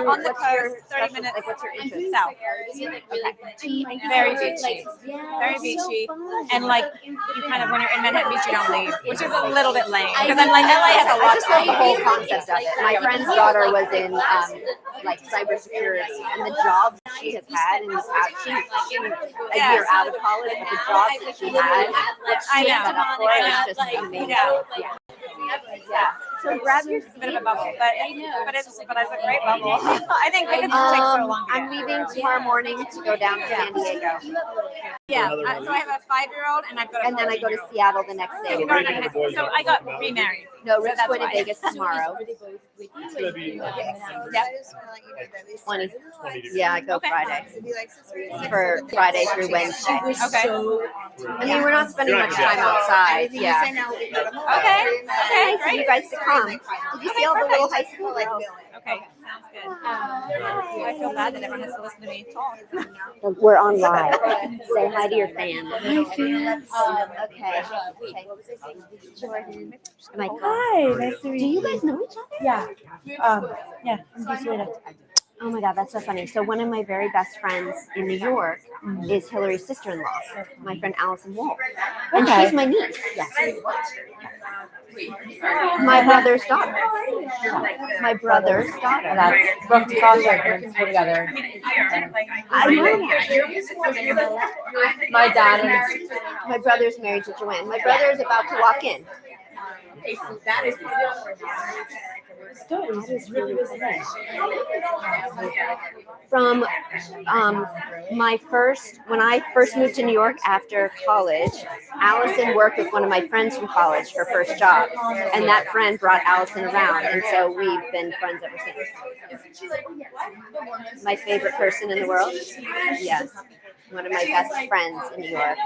on the coast, 30 minutes like what's your interest? south. Okay. Very beachy. Very beachy. And like you kind of when you're in Manhattan Beach you don't leave, which is a little bit lame. Because I'm like LA has a lot I just love the whole concept of it. My friend's daughter was in like cybersecurity, and the jobs she has had in the past, she a year out of college, but the jobs that she had, what she set up for is just amazing. Yeah. So grab your a bit of a bubble, but it's a great bubble. I think because it takes so long. I'm leaving tomorrow morning to go down to San Diego. Yeah, so I have a 5-year-old and I've got a 14-year-old. And then I go to Seattle the next day. So I got remarried. No, Rick's going to Vegas tomorrow. It's gonna be 20. Yeah, I go Friday. For Friday through Wednesday. Okay. I mean, we're not spending much time outside. Yeah. Okay, For you guys to come. Did you see all the little high school girls? Okay, sounds good. I feel bad that everyone has to listen to me talk. We're on live. Say hi to your fans. Okay. What was I saying? Jordan. Michael. Hi, nice to meet Do you guys know each other? Yeah. Yeah, I'm just Rita. Oh my God, that's so funny. So one of my very best friends in New York is Hillary's sister-in-law, my friend Allison Wolf. And she's my niece. Yes. My brother's daughter. My brother's daughter. That's Brooke and Sasha put together. I know that. My dad and My brother's married to Joanne. My brother is about to walk in. From when I first moved to New York after college, Allison worked with one of my friends from college, her first job, and that friend brought Allison around, and so we've been friends ever since. My favorite person in the world? Yes. One of my best friends in New York.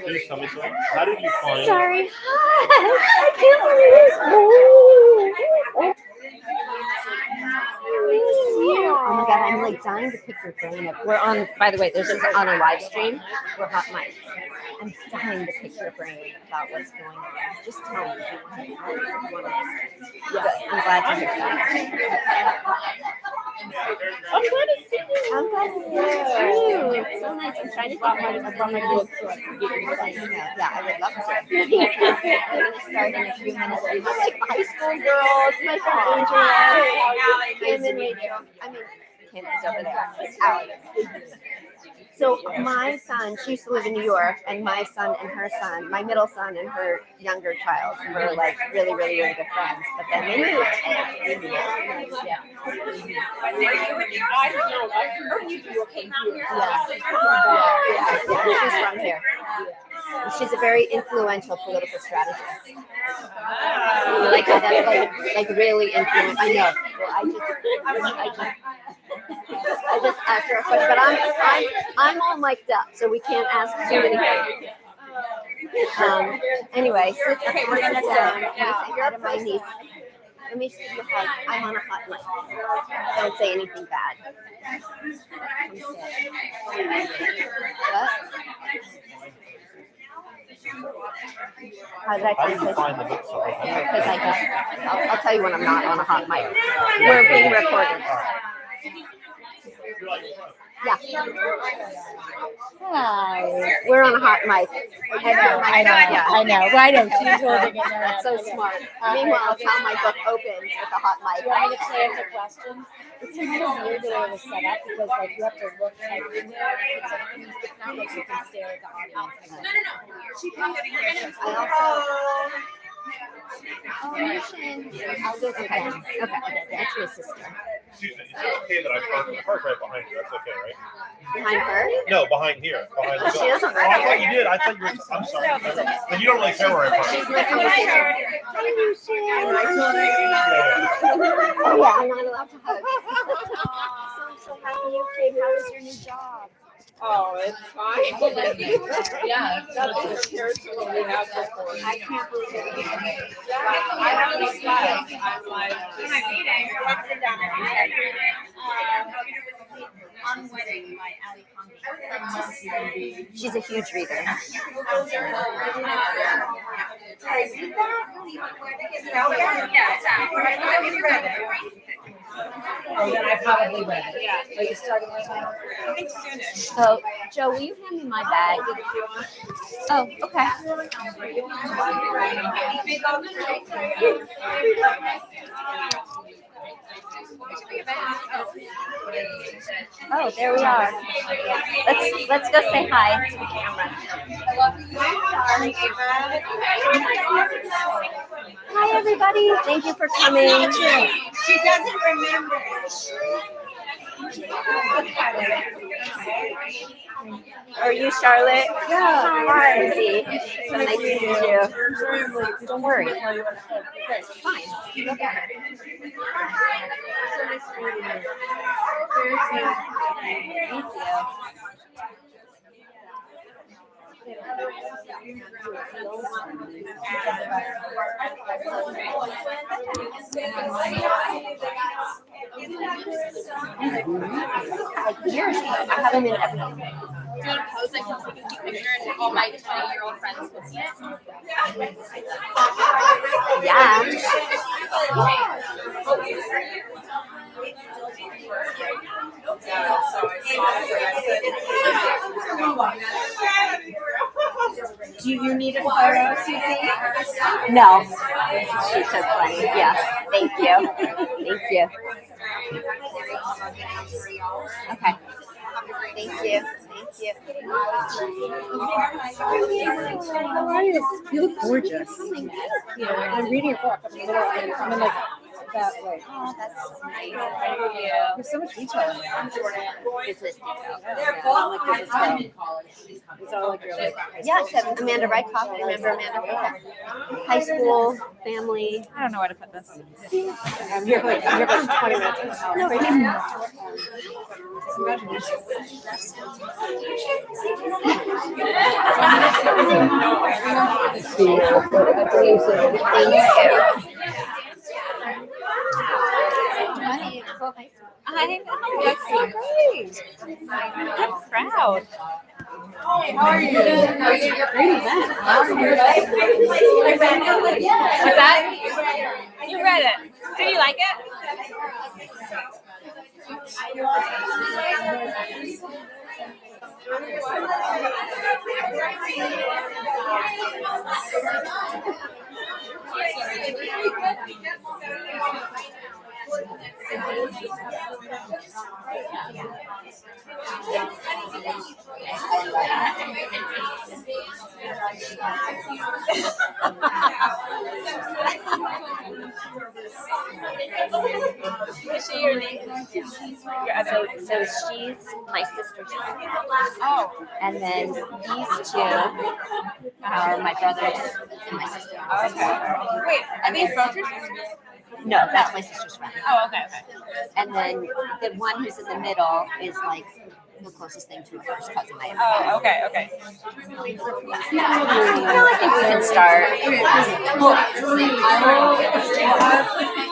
Please tell me something. How did you find? Sorry. I can't believe it. Oh my God, I'm like dying to pick your brain up. We're on, by the way, this is on a live stream. We're hot mic. I'm dying to pick your brain about what's going on. Just tell me if you want to. Yeah, I'm glad to hear that. I'm glad to see you. I'm glad to see you. It's so nice. I'm trying to think about my book so I can get you. Yeah, I would love to. I'm going to start in a few minutes. I'm like high school girls. My friend Angela. Kim and Rachel. I mean, Kim is over there. It's Allie. So my son, she used to live in New York, and my son and her son, my middle son and her younger child were like really, really, really good friends. But then they moved. Yeah. She's from here. She's a very influential political strategist. Like that's like really influential. I know. Well, I just asked her a question, but I'm all mic'd up, so we can't ask too many things. Anyway, okay, we're gonna sit down. You're up my niece. Let me see you hug. I'm on a hot mic. Don't say anything bad. What? How did I find the bookstore? Because I'll tell you when I'm not on a hot mic. We're being recorded. Yeah. Hi. We're on a hot mic. I know. Well, I know. She's holding it. That's so smart. Meanwhile, that's how my book opens with a hot mic. You want me to play into questions? It's a little weird the way it was set up because like you have to look like in there. It's not like you can stare at the audience. I'll do it again. Okay. That's my sister. Excuse me. Is it okay that I park right behind you? That's okay, right? Behind her? No, behind here. Behind the She doesn't I thought you did. I thought you were. I'm sorry. But you don't really care where I park. She's my conversation. Oh yeah, I'm not allowed to hug. I'm so happy you came. How was your new job? Oh, it's fine. Yeah, that's the territory we have before. I can't believe it. I have no style. I'm like, Unwedding by Ali Congi. She's a huge reader. then I probably read it. Yeah. Are you starting right now? I think soonish. So, Joe, will you hand me my bag? Oh, okay. Oh, there we are. Let's go say hi to the camera. Hi, everybody. Thank you for coming. She doesn't remember. Are you Charlotte? Yeah. Hi, Susie. So nice to meet you. Don't worry. Fine. Thank you. Like years ago. I have them in everything. Do you want to pose like a picture and all my 20-year-old friends will see it? Yeah. Do you need a photo, Susie? No. She's so funny. Yeah. Thank you. Thank you. Okay. Thank you. Thank you. How are you? You look gorgeous. I'm reading your book. I'm in like that way. Oh, that's nice. There's so much detail in there. Business detail. Not like business stuff. It's all like your like Yeah, except Amanda Rykoff. Remember Amanda Rykoff? High school, family. I don't know where to put this. I'm here for like 20 minutes. No, That's so great. Good crowd. How are you? Great event. How are you? What's that? You read it. Did you like it? Is she your name? Your other So she's my sister's friend. Oh. And then these two are my brothers and my sister. Okay. Wait, are these brokers? No, that's my sister's friend. Oh, okay, okay. And then the one who's in the middle is like the closest thing to a first cousin I ever met. Oh, okay, okay. Well, I think we can start.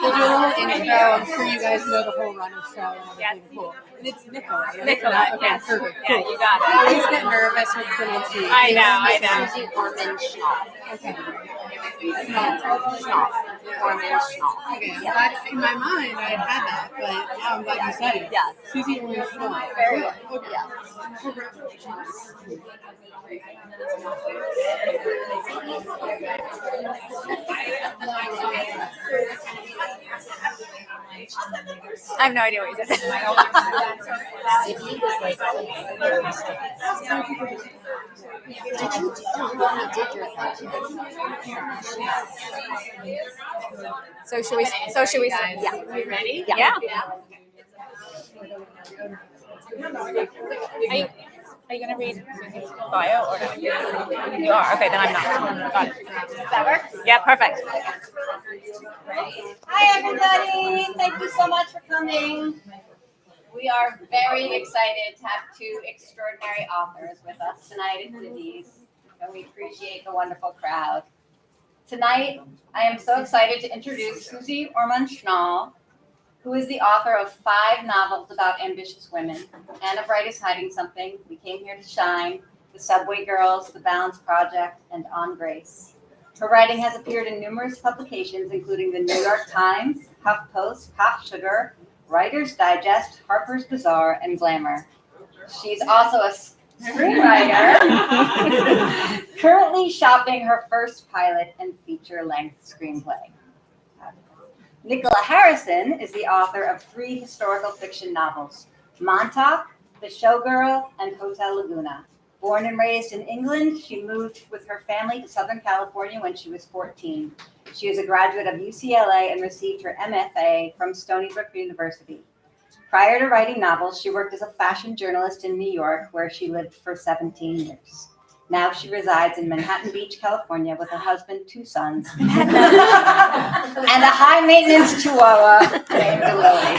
We'll do a little intro. I'm sure you guys know the whole run of show and everything. Cool. And it's Nicola. Right? Nicola, Okay, yes. perfect. Yeah, Cool. you got I it. always get nervous with pronunciation. I know. Susie, Orman, Schnall. Okay. Schnall. Orman, Schnall. Okay, I'm glad in my mind I had that, but now I'm glad you said it. Yeah. Susie Orman Schnall. Very good. Okay. Yeah. I have no idea what you said. Sydney was like very strict. Did you did your So should we? Yeah. You ready? Yeah. Are you gonna read Susie's bio or no? You are. Okay, then I'm not. Got it. Does that work? Yeah, perfect. Hi, everybody. Thank you so much for coming. We are very excited to have two extraordinary authors with us tonight at Cindy's, and we appreciate the wonderful crowd. Tonight, I am so excited to introduce Susie Orman Schnall, who is the author of 5 novels about ambitious women. Anna Bright is Hiding Something, We Came Here to Shine, The Subway Girls, The Balance Project, and On Grace. Her writing has appeared in numerous publications, including the New York Times, HuffPost, Pop Sugar, Writer's Digest, Harper's Bazaar, and Glamour. She's also a screenwriter, currently shopping her first pilot and feature-length screenplay. Nicola Harrison is the author of 3 historical fiction novels, Montauk, The Showgirl, and Hotel Laguna. Born and raised in England, she moved with her family to Southern California when she was 14. She is a graduate of UCLA and received her MFA from Stony Brook University. Prior to writing novels, she worked as a fashion journalist in New York, where she lived for 17 years. Now she resides in Manhattan Beach, California, with her husband, 2 sons, and a high-maintenance chihuahua named Lily.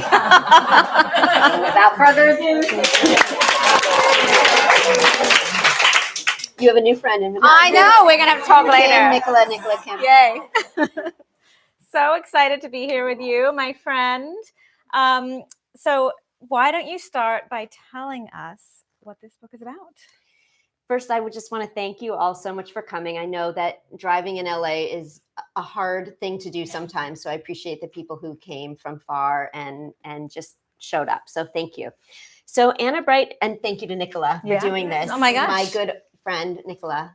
Without further ado, You have a new friend in I know. We're gonna have to talk later. Nicola Kim. Yay! So excited to be here with you, my friend. So why don't you start by telling us what this book is about? First, I would just want to thank you all so much for coming. I know that driving in LA is a hard thing to do sometimes, so I appreciate the people who came from far and just showed up. So thank you. So Anna Bright, and thank you to Nicola for doing this. Oh my gosh. My good friend, Nicola.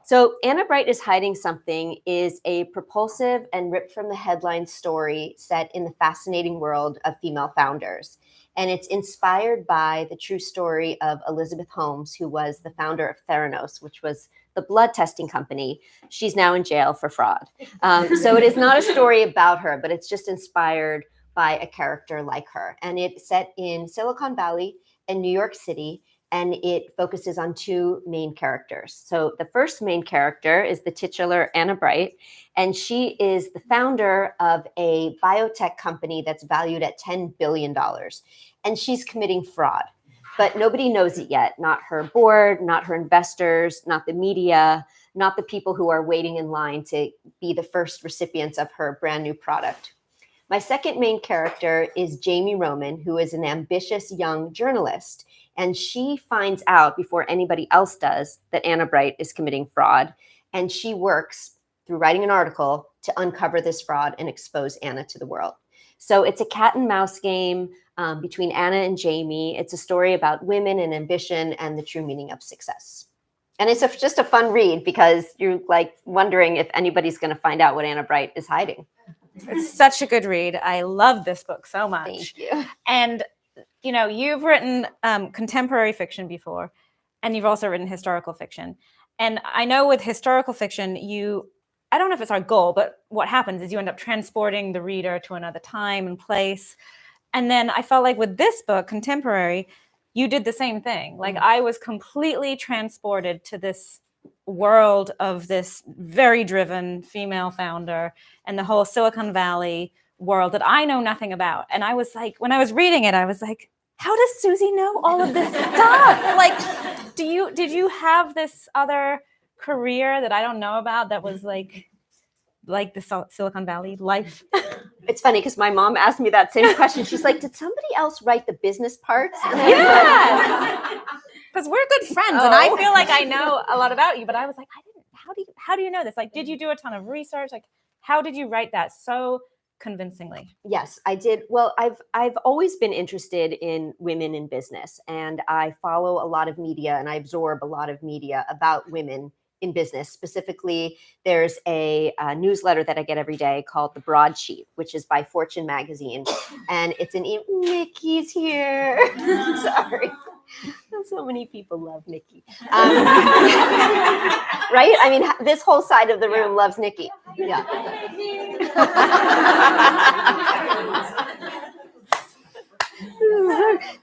So Anna Bright is Hiding Something is a propulsive and ripped from the headline story set in the fascinating world of female founders. And it's inspired by the true story of Elizabeth Holmes, who was the founder of Theranos, which was the blood testing company. She's now in jail for fraud. So it is not a story about her, but it's just inspired by a character like her. And it's set in Silicon Valley and New York City, and it focuses on 2 main characters. So the first main character is the titular Anna Bright, and she is the founder of a biotech company that's valued at $10 billion. And she's committing fraud, but nobody knows it yet. Not her board, not her investors, not the media, not the people who are waiting in line to be the first recipients of her brand new product. My second main character is Jamie Roman, who is an ambitious young journalist. And she finds out before anybody else does that Anna Bright is committing fraud. And she works through writing an article to uncover this fraud and expose Anna to the world. So it's a cat and mouse game between Anna and Jamie. It's a story about women and ambition and the true meaning of success. And it's just a fun read because you're like wondering if anybody's going to find out what Anna Bright is hiding. It's such a good read. I love this book so much. Thank you. And you know, you've written contemporary fiction before, and you've also written historical fiction. And I know with historical fiction, I don't know if it's our goal, but what happens is you end up transporting the reader to another time and place. And then I felt like with this book, contemporary, you did the same thing. Like I was completely transported to this world of this very driven female founder and the whole Silicon Valley world that I know nothing about. And I was like, when I was reading it, I was like, how does Susie know all of this stuff? Like, did you have this other career that I don't know about that was like the Silicon Valley life? It's funny because my mom asked me that same question. She's like, did somebody else write the business parts? Yeah. Because we're good friends and I feel like I know a lot about you, but I was like, how do you know this? Like, did you do a ton of research? Like, how did you write that so convincingly? Yes, I did. Well, I've always been interested in women in business, and I follow a lot of media and I absorb a lot of media about women in business. Specifically, there's a newsletter that I get every day called The Broadsheet, which is by Fortune magazine. And it's Nikki's here. Sorry. So many people love Nikki. Right? I mean, this whole side of the room loves Nikki. Yeah.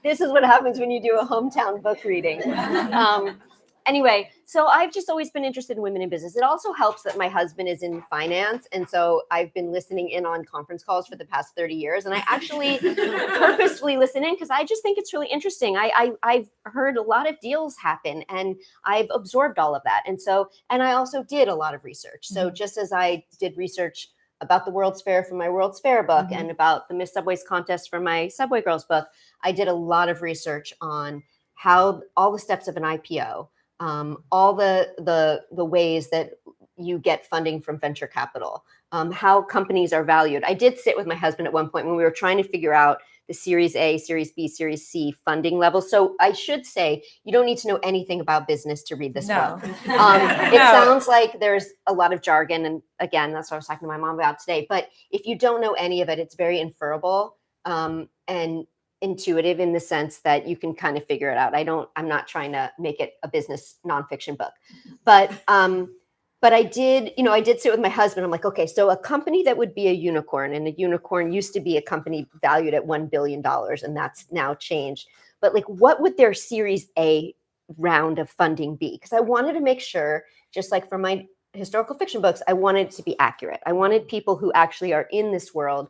This is what happens when you do a hometown book reading. Anyway, so I've just always been interested in women in business. It also helps that my husband is in finance. And so I've been listening in on conference calls for the past 30 years. And I actually purposefully listen in because I just think it's really interesting. I've heard a lot of deals happen and I've absorbed all of that. And I also did a lot of research. So just as I did research about the World's Fair for my World's Fair book and about the Miss Subways contest for my Subway Girls book, I did a lot of research on how all the steps of an IPO, all the ways that you get funding from venture capital, how companies are valued. I did sit with my husband at one point when we were trying to figure out the Series A, Series B, Series C funding level. So I should say you don't need to know anything about business to read this book. It No. sounds like there's a lot of jargon, and again, that's what I was talking to my mom about today. But if you don't know any of it, it's very inferable and intuitive in the sense that you can kind of figure it out. I'm not trying to make it a business nonfiction book, but I did sit with my husband. I'm like, okay, so a company that would be a unicorn, and a unicorn used to be a company valued at $1 billion, and that's now changed. But like, what would their Series A round of funding be? Because I wanted to make sure, just like for my historical fiction books, I wanted it to be accurate. I wanted people who actually are in this world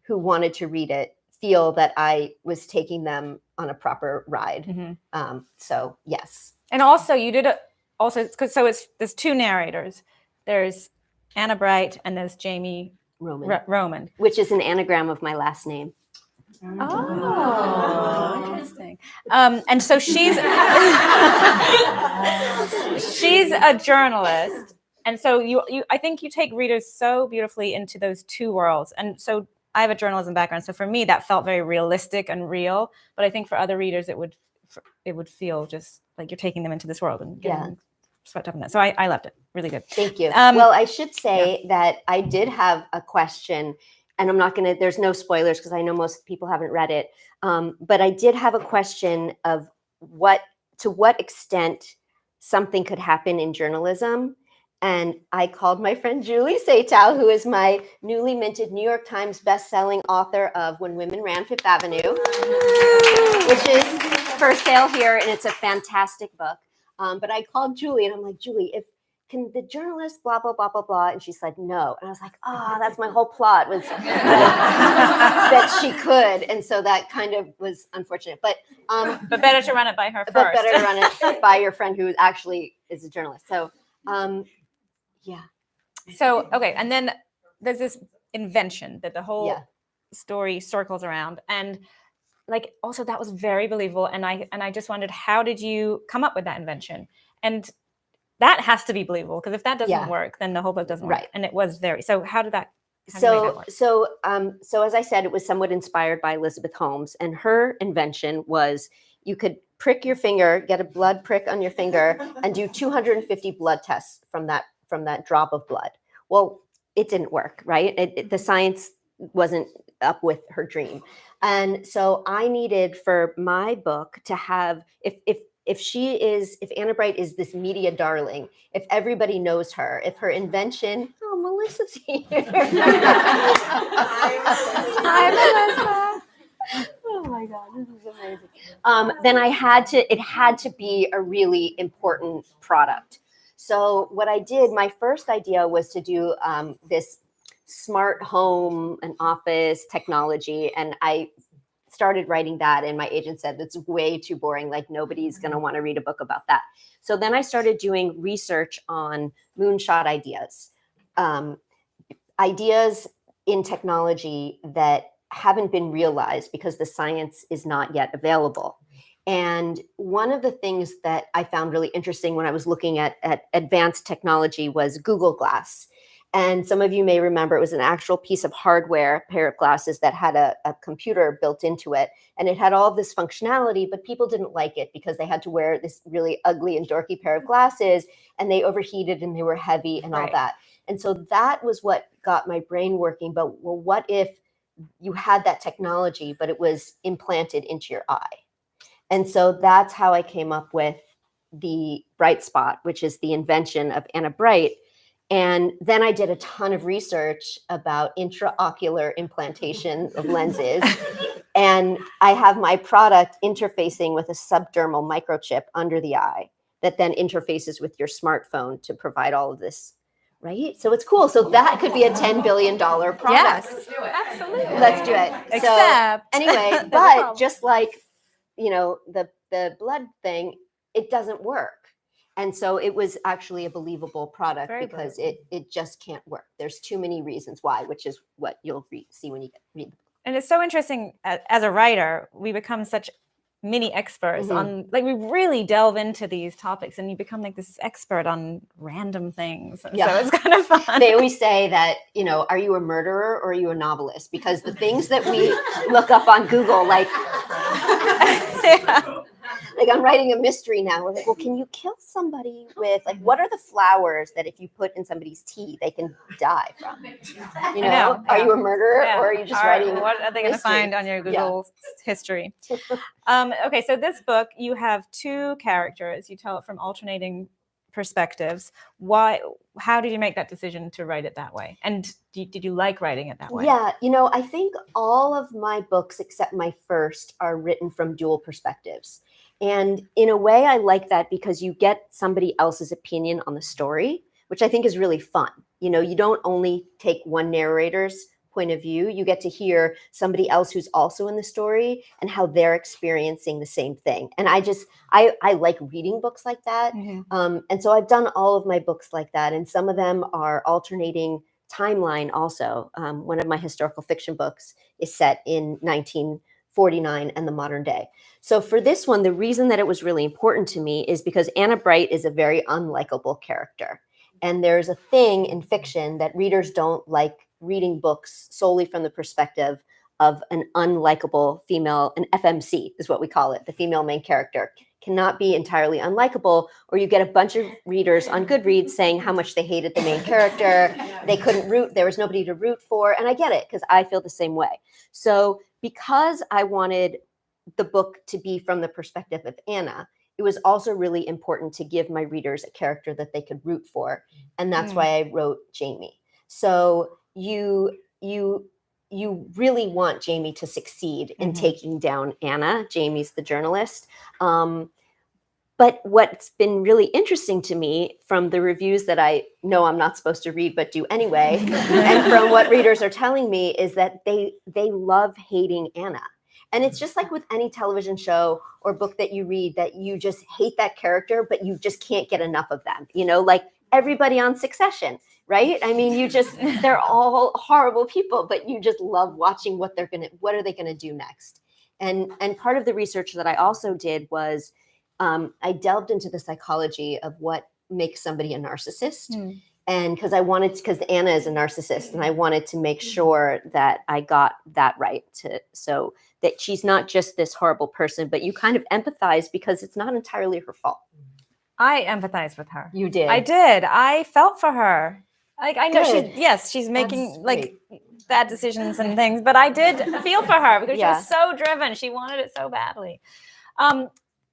who wanted to read it feel that I was taking them on a proper ride. Mm-hmm. So yes. And also you did there's two narrators. There's Anna Bright and there's Jamie Roman. Which is an anagram of my last name. Oh, interesting. And so she's a journalist. And so I think you take readers so beautifully into those two worlds. And so I have a journalism background, so for me that felt very realistic and real. But I think for other readers, it would feel just like you're taking them into this world and getting them swept up in that. So I loved it. Really good. Thank you. Well, I should say that I did have a question, and I'm not gonna. There's no spoilers because I know most people haven't read it. But I did have a question of to what extent something could happen in journalism. And I called my friend Julie Satow, who is my newly minted New York Times bestselling author of When Women Ran Fifth Avenue, which is for sale here, and it's a fantastic book. But I called Julie, and I'm like, Julie, can the journalist blah, blah, blah, blah, blah? And she said, no. And I was like, that's my whole plot was that she could. And so that kind of was unfortunate. But better to run it by her first. But better to run it by your friend who actually is a journalist. So, yeah. So, okay. And then there's this invention that the whole story circles around. And like, also that was very believable. And I just wondered, how did you come up with that invention? And that has to be believable, because if that doesn't work, then the whole book doesn't work. And it was so how did that work? So as I said, it was somewhat inspired by Elizabeth Holmes, and her invention was you could prick your finger, get a blood prick on your finger, and do 250 blood tests from that drop of blood. Well, it didn't work, right? The science wasn't up with her dream. And so I needed for my book to have, if Anna Bright is this media darling, if everybody knows her, if her invention, Melissa's here. Hi, Melissa. Oh my God, this is amazing. Then it had to be a really important product. So what I did, my first idea was to do this smart home and office technology. And I started writing that, and my agent said, that's way too boring. Like, nobody's going to want to read a book about that. So then I started doing research on moonshot ideas, ideas in technology that haven't been realized because the science is not yet available. And one of the things that I found really interesting when I was looking at advanced technology was Google Glass. And some of you may remember it was an actual piece of hardware, a pair of glasses that had a computer built into it. And it had all of this functionality, but people didn't like it because they had to wear this really ugly and dorky pair of glasses, and they overheated and they were heavy and all that. And so that was what got my brain working. But well, what if you had that technology, but it was implanted into your eye? And so that's how I came up with the Bright Spot, which is the invention of Anna Bright. And then I did a ton of research about intraocular implantation of lenses. And I have my product interfacing with a subdermal microchip under the eye that then interfaces with your smartphone to provide all of this, right? So it's cool. So that could be a $10 billion product. Yes, absolutely. Let's do it. Except so anyway, but just like, the blood thing, it doesn't work. And so it was actually a believable product because it just can't work. There's too many reasons why, which is what you'll see when you read the book. And it's so interesting as a writer, we become such mini experts Mhm. on, like, we really delve into these topics and you become like this expert on random things. And Yeah. so it's kind of fun. They always say that, are you a murderer or are you a novelist? Because the things that we look up on Google, like Yeah. like I'm writing a mystery now. We're like, well, can you kill somebody with, like, what are the flowers that if you put in somebody's tea, they can die from? I know, Are yeah. you a murderer Yeah. or are you just All right, writing? what are they going to mystery? find on your Google history? Okay, so this book, you have two characters. You tell it from alternating perspectives. How did you make that decision to write it that way? And did you like writing it that way? Yeah, I think all of my books except my first are written from dual perspectives. And in a way, I like that because you get somebody else's opinion on the story, which I think is really fun. You don't only take one narrator's point of view, you get to hear somebody else who's also in the story and how they're experiencing the same thing. And I like reading books like that. Mhm. And so I've done all of my books like that. And some of them are alternating timeline also. One of my historical fiction books is set in 1949 and the modern day. So for this one, the reason that it was really important to me is because Anna Bright is a very unlikable character. And there's a thing in fiction that readers don't like reading books solely from the perspective of an unlikable female, an FMC is what we call it, the female main character. Cannot be entirely unlikable, or you get a bunch of readers on Goodreads saying how much they hated the main character. They couldn't root, there was nobody to root for. And I get it, because I feel the same way. So because I wanted the book to be from the perspective of Anna, it was also really important to give my readers a character that they could root for. And that's why I wrote Jamie. So you really want Jamie to succeed in taking down Anna. Jamie's the journalist. But what's been really interesting to me from the reviews that I know I'm not supposed to read, but do anyway, and from what readers are telling me, is that they love hating Anna. And it's just like with any television show or book that you read, that you just hate that character, but you just can't get enough of them. Like everybody on Succession, right? I mean, they're all horrible people, but you just love watching what are they gonna do next. And part of the research that I also did was I delved into the psychology of what makes somebody a narcissist. And because Anna is a narcissist, and I wanted to make sure that I got that right, so that she's not just this horrible person, but you kind of empathize because it's not entirely her fault. I empathized with her. You did. I did. I felt for her. Like, I know Good. she's making That's like bad decisions and things, but I did feel for her because she Yeah. was so driven. She wanted it so badly.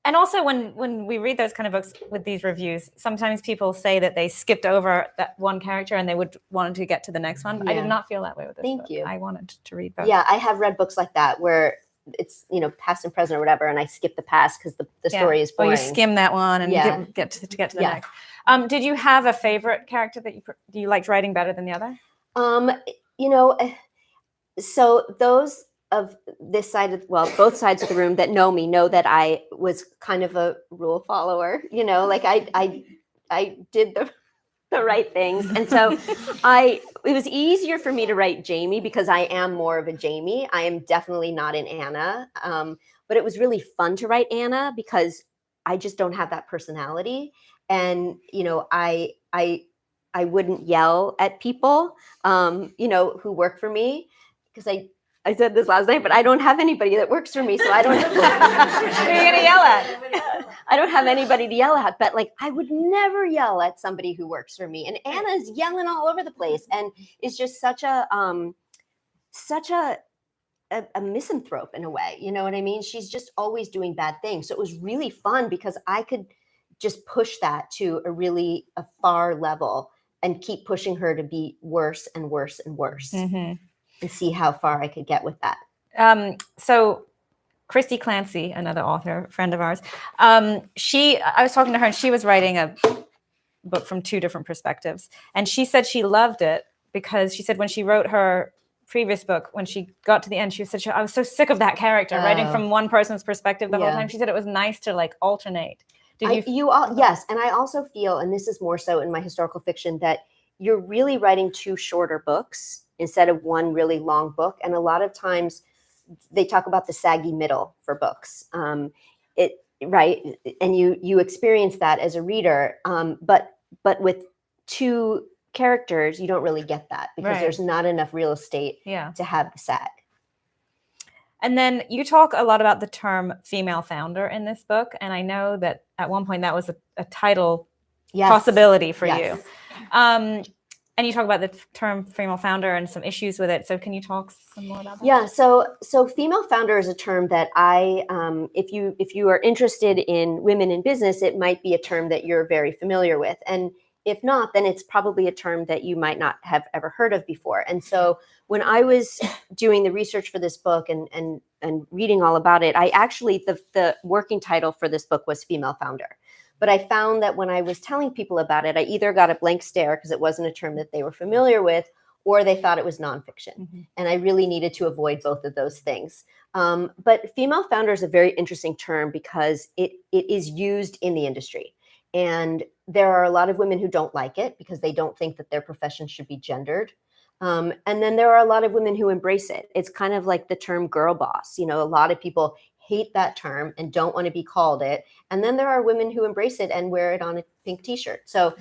And also when we read those kind of books with these reviews, sometimes people say that they skipped over that one character and they would want to get to the next one. I Yeah. did not feel that way with this Thank book. you. I wanted to read both. Yeah, I have read books like that where it's past and present or whatever, and I skip the past because the story is boring. Or you skim that one and Yeah. get to the Yeah. next. Did you have a favorite character that you liked writing better than the other? So those of this side of, both sides of the room that know me know that I was kind of a rule follower. Like I did the right things, and so it was easier for me to write Jamie because I am more of a Jamie. I am definitely not an Anna, but it was really fun to write Anna because I just don't have that personality, and I wouldn't yell at people, who work for me, because I said this last night, but I don't have anybody that works for me, so I don't. Who are you gonna yell at? I don't have anybody to yell at, but like I would never yell at somebody who works for me. And Anna's yelling all over the place, and is just such a misanthrope in a way. You know what I mean? She's just always doing bad things. So it was really fun because I could just push that to a far level and keep pushing her to be worse and worse and worse. Mm-hmm. And see how far I could get with that. So Christy Clancy, another author, friend of ours, I was talking to her and she was writing a book from two different perspectives. And she said she loved it because she said when she wrote her previous book, when she got to the end, she said, I was so sick of that character writing from one person's perspective the whole time. She said it was nice to like alternate. Yes. And I also feel, and this is more so in my historical fiction, that you're really writing two shorter books instead of one really long book. And a lot of times they talk about the saggy middle for books. Right, and you experience that as a reader, but with two characters, you don't really get that because Right. there's not enough real estate to have the sag. And then you talk a lot about the term female founder in this book, and I know that at one point that was a title possibility for you. And you talk about the term female founder and some issues with it. So can you talk some more about that? Yeah. So female founder is a term that if you are interested in women in business, it might be a term that you're very familiar with. And if not, then it's probably a term that you might not have ever heard of before. And so when I was doing the research for this book and reading all about it, I actually, the working title for this book was Female Founder. But I found that when I was telling people about it, I either got a blank stare because it wasn't a term that they were familiar with, or they thought it was nonfiction. Mm-hmm. And I really needed to avoid both of those things. But female founder is a very interesting term because it is used in the industry. And there are a lot of women who don't like it because they don't think that their profession should be gendered. And then there are a lot of women who embrace it. It's kind of like the term girl boss. You know, a lot of people hate that term and don't want to be called it. And then there are women who embrace it and wear it on a pink t-shirt. So,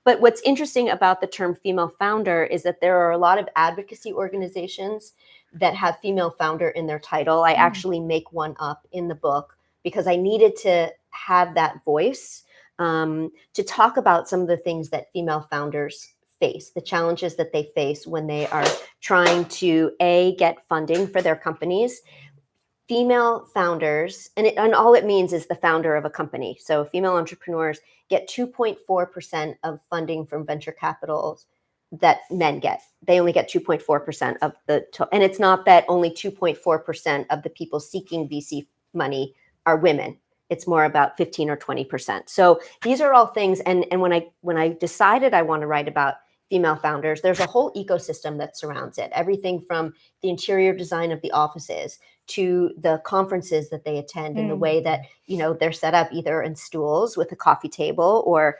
but what's interesting about the term female founder is that there are a lot of advocacy organizations that have female founder in their title. I actually make one up in the book because I needed to have that voice to talk about some of the things that female founders face, the challenges that they face when they are trying to get funding for their companies. Female founders, and all it means is the founder of a company. So female entrepreneurs get 2.4% of funding from venture capitals that men get. They only get 2.4% of the total. And it's not that only 2.4% of the people seeking VC money are women. It's more about 15 or 20%. So these are all things. And when I decided I want to write about female founders, there's a whole ecosystem that surrounds it. Everything from the interior design of the offices to the conferences that they attend and the way that, you know, they're set up either in stools with a coffee table or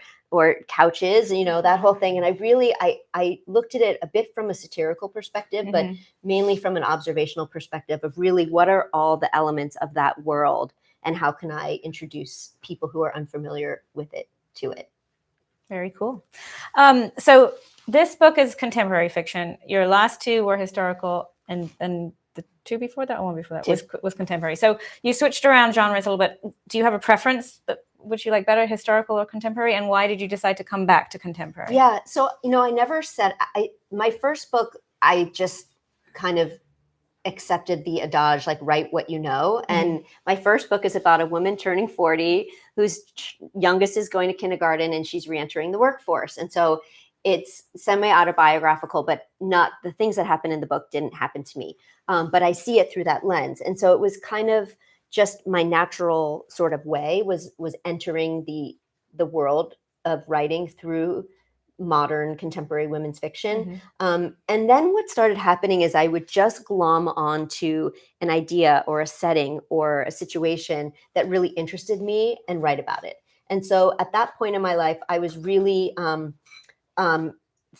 couches, you know, that whole thing. And I looked at it a bit from a satirical perspective, but mainly from an observational perspective of really what are all the elements of that world and how can I introduce people who are unfamiliar with it to it. Very cool. So this book is contemporary fiction. Your last two were historical, and the two before that, or one before that, was contemporary. So you switched around genres a little bit. Do you have a preference? Which you like better, historical or contemporary? And why did you decide to come back to contemporary? Yeah, so, you know, I never said, my first book, I just kind of accepted the adage, like, write what you know. And my first book is about a woman turning 40 whose youngest is going to kindergarten and she's reentering the workforce. And so it's semi-autobiographical, but not the things that happen in the book didn't happen to me. But I see it through that lens. And so it was kind of just my natural sort of way was entering the world of writing through modern contemporary women's fiction. And then what started happening is I would just glom onto an idea or a setting or a situation that really interested me and write about it. And so at that point in my life, I was really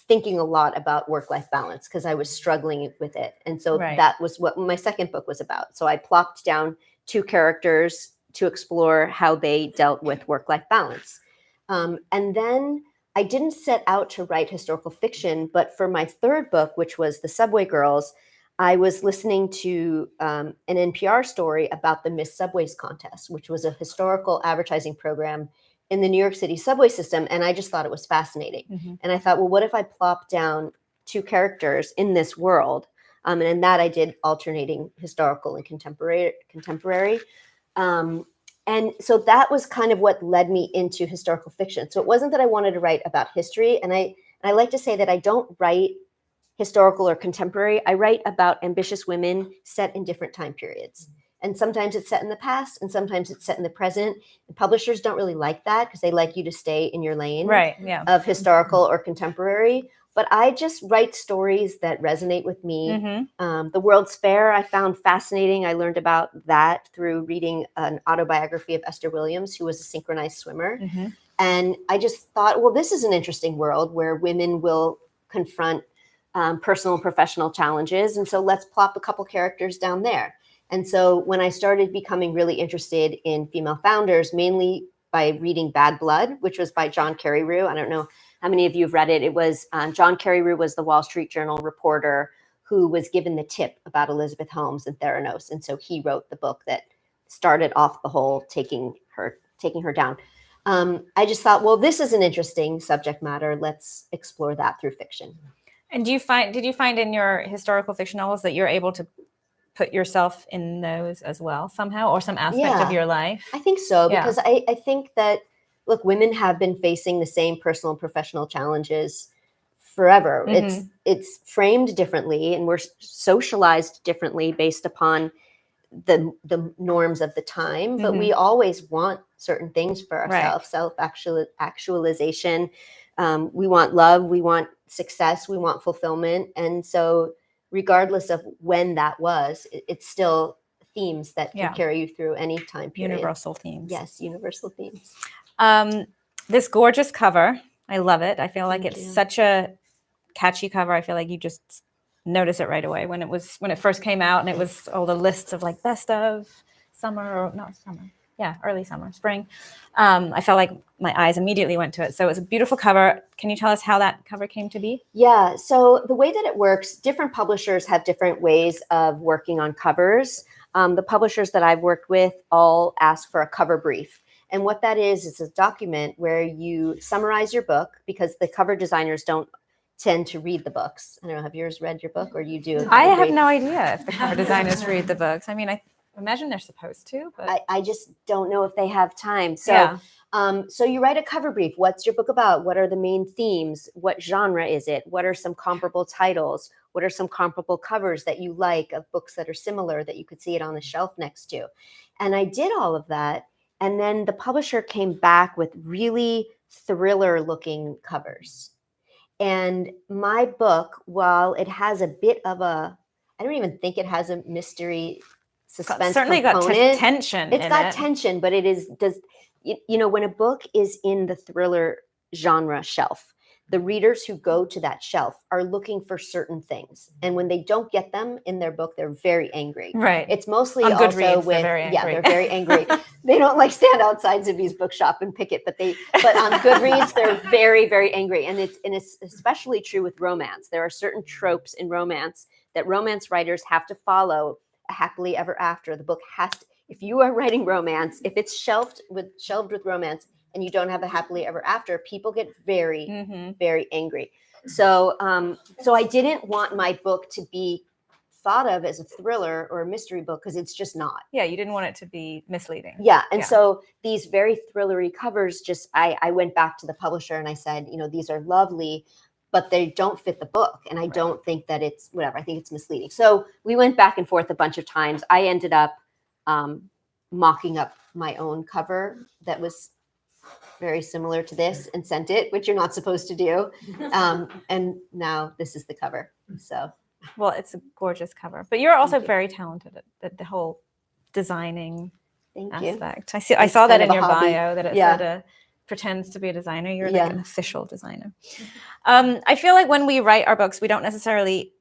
thinking a lot about work-life balance because I was struggling with it. And so that was what my second book was about. So I plopped down two characters to explore how they dealt with work-life balance. And then I didn't set out to write historical fiction, but for my third book, which was The Subway Girls, I was listening to an NPR story about the Miss Subways contest, which was a historical advertising program in the New York City subway system. And I just thought it was fascinating. And I thought, well, what if I plop down two characters in this world? And in that I did alternating historical and contemporary. And so that was kind of what led me into historical fiction. So it wasn't that I wanted to write about history. And I like to say that I don't write historical or contemporary. I write about ambitious women set in different time periods. And sometimes it's set in the past and sometimes it's set in the present. And publishers don't really like that because they like you to stay in your lane of historical or contemporary. But I just write stories that resonate with me. The World's Fair I found fascinating. I learned about that through reading an autobiography of Esther Williams, who was a synchronized swimmer. And I just thought, well, this is an interesting world where women will confront personal and professional challenges. And so let's plop a couple characters down there. And so when I started becoming really interested in female founders, mainly by reading Bad Blood, which was by John Carreyrou. I don't know how many of you have read it. It was John Carreyrou was the Wall Street Journal reporter who was given the tip about Elizabeth Holmes and Theranos. And so he wrote the book that started off the whole taking her down. I just thought, well, this is an interesting subject matter. Let's explore that through fiction. And did you find in your historical fiction novels that you're able to put yourself in those as well somehow, or some aspect of your life? I think so, because I think that, look, women have been facing the same personal and professional challenges forever. Mm-hmm. It's framed differently, and we're socialized differently based upon the norms of the time, but we always want certain things for ourselves, self-actualization. We want love, we want success, we want fulfillment. And so regardless of when that was, it's still themes that can carry you through any time period. Universal themes. Yes, universal themes. This gorgeous cover, I love it. I feel like Thank it's you. such a catchy cover. I feel like you just notice it right away when it first came out, and it was all the lists of like best of summer, or not summer. Yeah, early summer, spring. I felt like my eyes immediately went to it. So it was a beautiful cover. Can you tell us how that cover came to be? Yeah, so the way that it works, different publishers have different ways of working on covers. The publishers that I've worked with all ask for a cover brief. And what that is a document where you summarize your book, because the cover designers don't tend to read the books. I don't know, have yours read your book, or you do? I have no idea if the cover designers read the books. I mean, I imagine they're supposed to, but I just don't know if they have time. So, so you write a cover brief. What's your book about? What are the main themes? What genre is it? What are some comparable titles? What are some comparable covers that you like of books that are similar that you could see it on the shelf next to? And I did all of that. And then the publisher came back with really thriller looking covers. And my book, while it has a bit of I don't even think it has a mystery suspense certainly component. got tension. It's got tension, but when a book is in the thriller genre shelf, the readers who go to that shelf are looking for certain things. And when they don't get them in their book, they're very angry. Right. It's mostly on also Goodreads, with, they're very angry. they're very angry. They don't like stand outside Zibby's bookshop and pick it, but on Goodreads, they're very, very angry. And it's especially true with romance. There are certain tropes in romance that romance writers have to follow. A happily ever after. The book has to, if you are writing romance, if it's shelved with romance, and you don't have a happily ever after, people get very, very angry. So, so I didn't want my book to be thought of as a thriller or a mystery book, because it's just not. Yeah, you didn't want it to be misleading. Yeah, and so these very thrillery covers, I went back to the publisher and I said, these are lovely, but they don't fit the book. And I don't think that it's whatever. I think it's misleading. So we went back and forth a bunch of times. I ended up mocking up my own cover that was very similar to this and sent it, which you're not supposed to do. And now this is the cover. So, well, it's a gorgeous cover, but you're also very talented at the whole designing aspect. I saw that in your bio that it said pretends to be a designer. You're like an official designer. I feel like when we write our books, we don't necessarily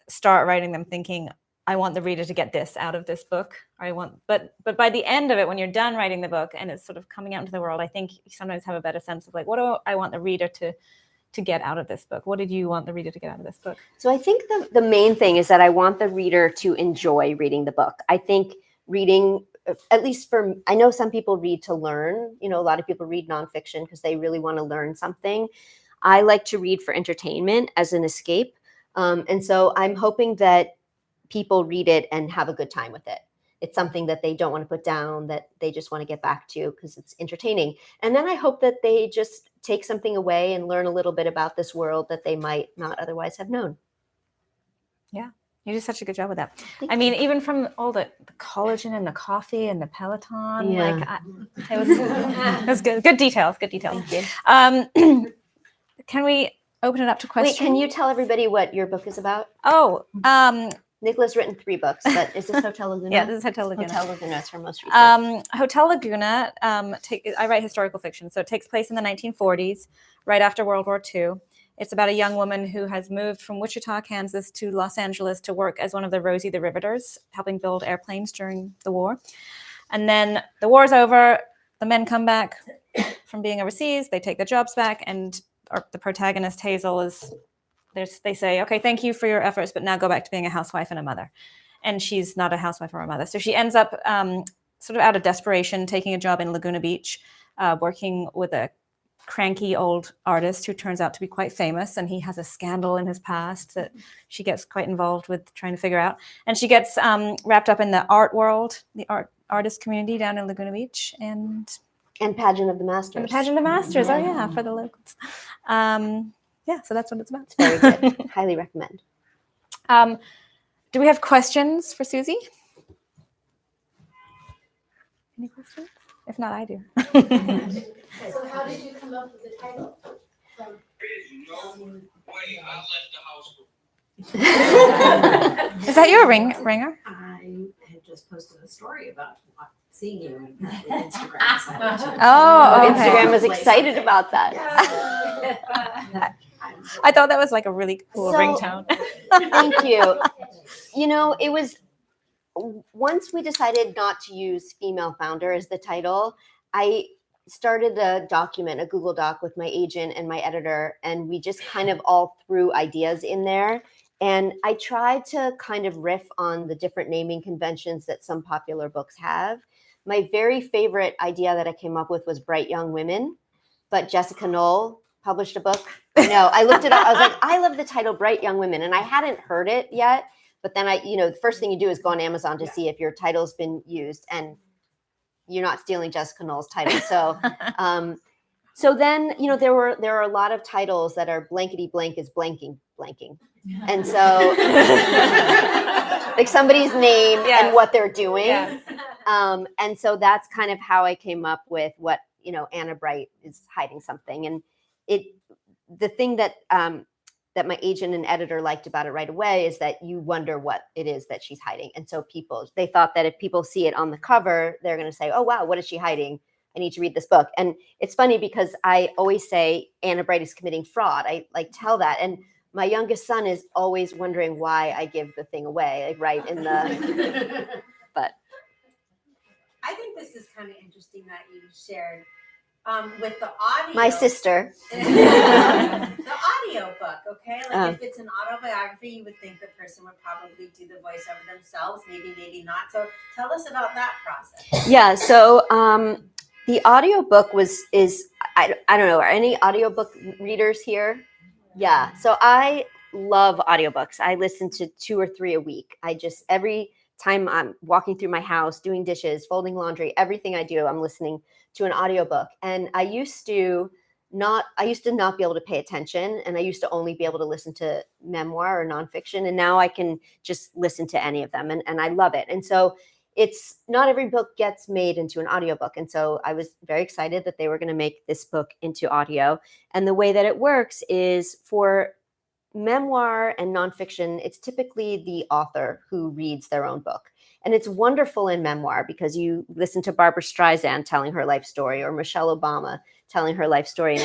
start writing them thinking, I want the reader to get this out of this book. But by the end of it, when you're done writing the book and it's sort of coming out into the world, I think you sometimes have a better sense of like, what do I want the reader to get out of this book? What did you want the reader to get out of this book? So I think the main thing is that I want the reader to enjoy reading the book. I think reading, at least I know some people read to learn. A lot of people read nonfiction because they really want to learn something. I like to read for entertainment as an escape. And so I'm hoping that people read it and have a good time with it. It's something that they don't want to put down, that they just want to get back to because it's entertaining. And then I hope that they just take something away and learn a little bit about this world that they might not otherwise have known. Yeah, you did such a good job with that. I mean, even from all the collagen and the coffee and the Peloton, it was good. Good details. Thank you. Can we open it up to questions? Wait, can you tell everybody what your book is about? Oh, Nicola's written 3 books, but is this Hotel Laguna? Yeah, this is Hotel Laguna. Hotel Laguna is her most recent. Hotel Laguna, I write historical fiction, so it takes place in the 1940s, right after World War II. It's about a young woman who has moved from Wichita, Kansas to Los Angeles to work as one of the Rosie the Riveters, helping build airplanes during the war. And then the war's over, the men come back from being overseas, they take their jobs back, and the protagonist, Hazel, they say, okay, thank you for your efforts, but now go back to being a housewife and a mother. And she's not a housewife or a mother. So she ends up sort of out of desperation, taking a job in Laguna Beach, working with a cranky old artist who turns out to be quite famous, and he has a scandal in his past that she gets quite involved with trying to figure out. And she gets wrapped up in the art world, the artist community down in Laguna Beach, and Pageant of the Masters. And the Pageant of the Masters. Oh yeah, for the locals. Yeah, so that's what it's about. It's very good. Highly recommend. Do we have questions for Susie? Any questions? If not, I do. So how did you come up with the title? Is that your ringer? I had just posted a story about seeing you and Instagram. Oh, okay. Instagram was excited about that. I thought that was like a really cool ringtone. Thank you. You know, it was once we decided not to use female founder as the title, I started a document, a Google Doc with my agent and my editor, and we just kind of all threw ideas in there. And I tried to kind of riff on the different naming conventions that some popular books have. My very favorite idea that I came up with was Bright Young Women, but Jessica Knoll published a book. No, I looked it up. I was like, I love the title Bright Young Women, and I hadn't heard it yet. But then the first thing you do is go on Amazon to see if your title's been used, and you're not stealing Jessica Knoll's title. So, so then, there are a lot of titles that are blankety blank is blanking. And so like somebody's name and what they're doing. Yes. And so that's kind of how I came up with what, Anna Bright is hiding something. And the thing that my agent and editor liked about it right away is that you wonder what it is that she's hiding. And so they thought that if people see it on the cover, they're going to say, oh, wow, what is she hiding? I need to read this book. And it's funny because I always say Anna Bright is committing fraud. I tell that. And my youngest son is always wondering why I give the thing away, like right in the, but. I think this is kind of interesting that you shared with the audio. My sister. The audio book, okay? Like if it's an autobiography, you would think the person would probably do the voiceover themselves, maybe not. So tell us about that process. Yeah, so the audio book I don't know, are any audiobook readers here? Yeah, so I love audiobooks. I listen to 2 or 3 a week. Every time I'm walking through my house, doing dishes, folding laundry, everything I do, I'm listening to an audiobook. And I used to not be able to pay attention, and I used to only be able to listen to memoir or nonfiction. And now I can just listen to any of them, and I love it. And so it's not every book gets made into an audiobook. And so I was very excited that they were going to make this book into audio. And the way that it works is for memoir and nonfiction, it's typically the author who reads their own book. And it's wonderful in memoir because you listen to Barbara Streisand telling her life story, or Michelle Obama telling her life story. And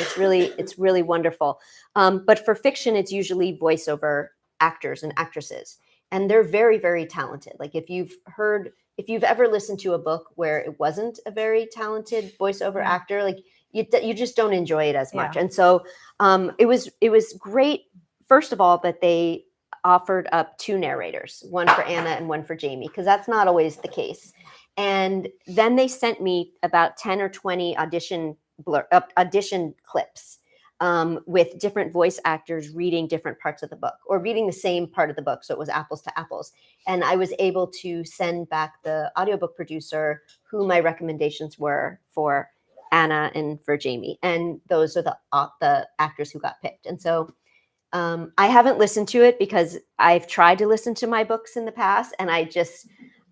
it's really wonderful. But for fiction, it's usually voiceover actors and actresses. And they're very, very talented. Like if you've ever listened to a book where it wasn't a very talented voiceover actor, like you just don't enjoy it as much. And so it was great, first of all, that they offered up 2 narrators, one for Anna and one for Jamie, because that's not always the case. And then they sent me about 10 or 20 audition clips with different voice actors reading different parts of the book, or reading the same part of the book. So it was apples to apples. And I was able to send back the audiobook producer who my recommendations were for Anna and for Jamie. And those are the actors who got picked. And so I haven't listened to it because I've tried to listen to my books in the past, and I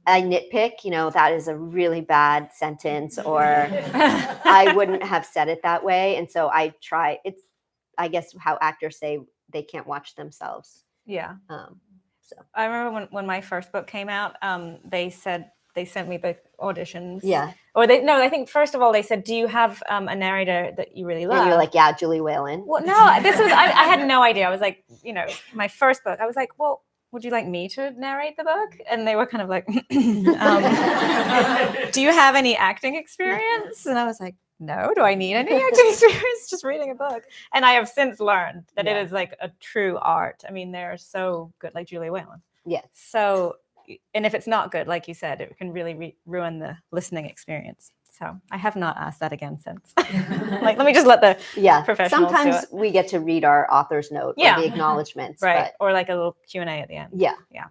nitpick, that is a really bad sentence, or I wouldn't have said it that way. And so I try, it's, I guess, how actors say they can't watch themselves. Yeah. So I remember when my first book came out, they said, they sent me the auditions. Yeah. Or I think first of all they said, do you have a narrator that you really love? And you're like, yeah, Julie Whalen. Well, no, this was, I had no idea. I was like, my first book, I was like, well, would you like me to narrate the book? And they were kind of like, do you have any acting experience? And I was like, no, do I need any acting experience? Just reading a book. And I have since learned that it is like a true art. I mean, they're so good, like Julie Whalen. Yes. So, and if it's not good, like you said, it can really ruin the listening experience. So I have not asked that again since. Like, let me just let the professionals Sometimes do it. we get to read our author's note or the acknowledgments. Right. Or like a little Q&A at the end. Yeah. Yeah.